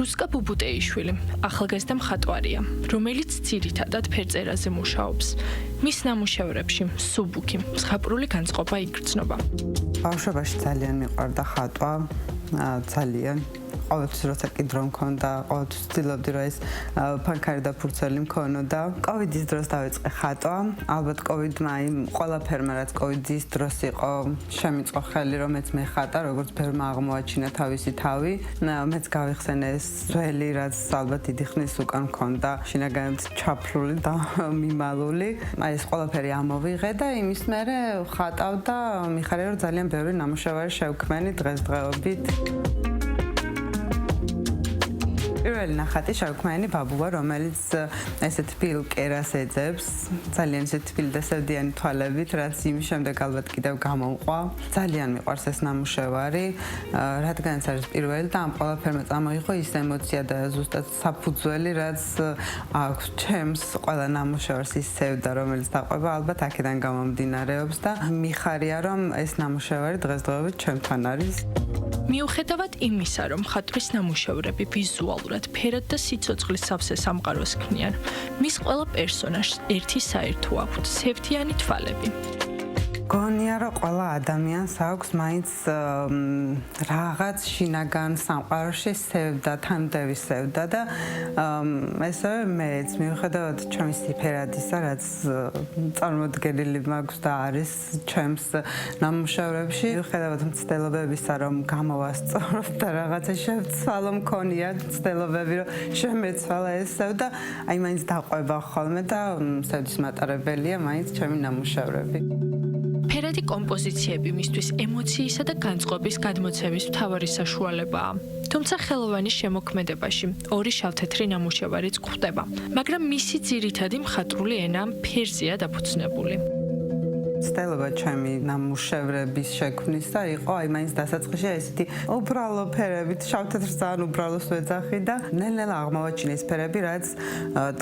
რუსკა ბუბუტეიშვილი, ახალგაზრდა მხატვარია, რომელიც ძირითადად ფერწერაზე მუშაობს. მის ნამუშევრებში სუბუქი, ზღაპრული განწყობა იგრძნობა. ბავშვობაში ძალიან მიყვარდა ხატვა, ძალიან. ყოველთვის როცა კიდრო მქონდა, ყოველთვის ვცდილობდი რომ ეს ფანქარი და ფურცელი მქონოდა. კოვიდის დროს დავიწყე ხატვა. ალბათ კოვიდმა იმ ყველაფერმა რაც კოვიდის დროს იყო, შემიწყო ხელი რომ მეც მეხატა, როგორც ბევრმა აღმოაჩინა თავისი თავი. მეც გავიხსენე ეს ძველი, რაც ალბათ დიდი ხნის უკან მქონდა, შინაგანად ჩაფლული და მიმალული. ეს ყველაფერი ამოვიღე და იმის მერე ხატავ და მიხარია რომ ძალიან ბევრი ნამუშევარი შევქმენი დღესდღეობით. პირველი ნახატი შევქმენი ბაბუა, რომელიც ესეთ თბილ კერას ეძებს, ძალიან ესეთ თბილ და სევდიანი თვალებით, რაც იმის შემდეგ ალბათ კიდევ გამომყვა. ძალიან მიყვარს ეს ნამუშევარი, რადგანაც არის პირველი და ამ ყველაფერმა წამოიღო ის ემოცია და ზუსტად საფუძველი, რაც აქვს ჩემს ყველა ნამუშევარს ის სევდა, რომელიც დაყვება ალბათ აქედან გამომდინარეობს და მიხარია, რომ ეს ნამუშევარი დღესდღეობით ჩემთან არის. მიუხედავად იმისა, რომ მხატვრის ნამუშევრები ვიზუალურად ფერად და სიცოცხლის სავსე სამყაროს ქმნიან, მის ყველა პერსონაჟს ერთი საერთო აქვთ, სევდიანი თვალები. გონია რომ ყველა ადამიანს აქვს მაინც რაღაც შინაგან სამყაროში სევდა, თანდევის სევდა და ესევე მეც მიუხედავად ჩემი სიფერადისა, რაც წარმოდგენილი მაქვს და არის ჩემს ნამუშევრებში, მიუხედავად მცდელობებისა, რომ გამოვასწორებ და რაღაცა შევცვალო, მქონია მცდელობები, რომ შემეცვალა ეს სევდა, აი მაინც დაყვება ხოლმე და სევდის მატარებელია მაინც ჩემი ნამუშევრები. ფერადი კომპოზიციები მისთვის ემოციისა და განწყობის გადმოცემის მთავარი საშუალებაა. თუმცა ხელოვანის შემოქმედებაში ორი შავთეთრი ნამუშევარიც გვხვდება, მაგრამ მისი ძირითადი მხატვრული ენა ფერზეა დაფუძნებული. ცდელობა ჩემი ნამუშევრების შექმნისა იყო აი მაინც დასაწყისში ესეთი უბრალო ფერებით, შავთეთრს ძალიან უბრალოს ვეძახი და ნელ-ნელა აღმოვაჩინე ეს ფერები, რაც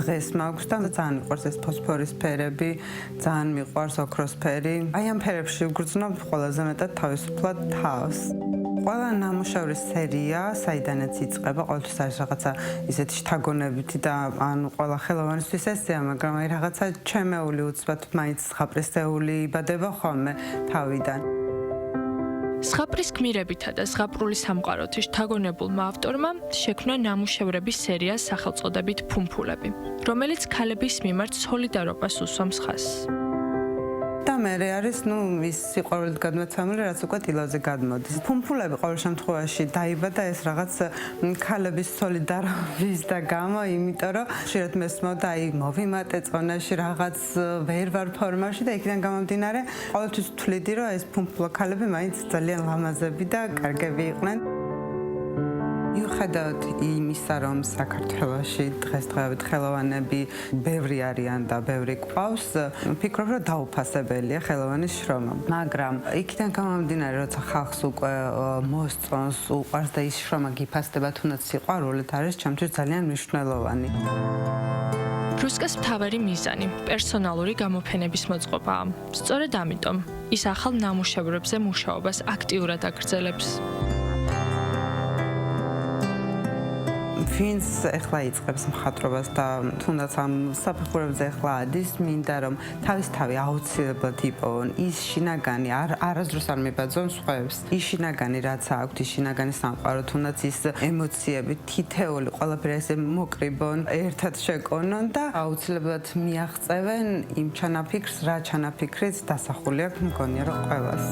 დღეს მაქვს და ძალიან მიყვარს ეს ფოსფორის ფერები, ძალიან მიყვარს ოქროსფერი. აი ამ ფერებში ვგრძნობ ყველაზე მეტად თავისუფლად თავს. ყველა ნამუშევრის სერია, საიდანაც იწყება, ყოველთვის არის რაღაცა ისეთი შთაგონებითი და ანუ ყველა ხელოვანისთვის ესეა, მაგრამ აი რაღაცა ჩემეული უცბად მაინც ზღაპრისეული იბადება ხოლმე თავიდან. ზღაპრის გმირებითა და ზღაპრული სამყაროთი შთაგონებულმა ავტორმა შექმნა ნამუშევრების სერია სახელწოდებით ფუმფულები, რომელიც ქალების მიმართ სოლიდარობას უსვამს ხაზს. და მე არის, ის სიყვარულით გადმოცემული, რაც უკვე ტილოზე გადმოდის. ფუმფულები ყოველ შემთხვევაში დაიბადა ეს რაღაც ქალების სოლიდარობის და გამო, იმიტომ რომ ხშირად მესმოდა აი მოვიმატე წონაში რაღაც ვერ ვარ ფორმაში და იქიდან გამომდინარე, ყოველთვის ვთვლიდი, რომ ეს ფუმფულა ქალები მაინც ძალიან ლამაზები და კარგები იყვნენ. მიუხედავად იმისა, რომ საქართველოში დღესდღეობით ხელოვანები ბევრი არიან და ბევრი გვყავს, ვფიქრობ, რომ დაუფასებელია ხელოვანის შრომა. მაგრამ იქიდან გამომდინარე, როცა ხალხს უკვე მოსწონს, უყვარს და ის შრომა გიფასდება თუნდაც სიყვარულით, არის ჩემთვის ძალიან მნიშვნელოვანი. რუსკას მთავარი მიზანი პერსონალური გამოფენების მოწყობაა. სწორედ ამიტომ ის ახალ ნამუშევრებზე მუშაობას აქტიურად აგრძელებს. ვინც ეხლა იწყებს მხატვრობას და თუნდაც ამ საფეხურებზე ეხლა ადის, მინდა რომ თავისთავი აუცილებლად იპოვონ ის შინაგანი, არასდროს არ მიბაძონ სხვებს. ის შინაგანი, რაც აქვთ, ის შინაგანი სამყარო, თუნდაც ის ემოციები, თითეული, ყველაფერი ესე მოკრიბონ, ერთად შეკონონ და აუცილებლად მიაღწევენ იმ ჩანაფიქრს, რა ჩანაფიქრიც დასახული აქვს, მგონია რომ ყველას.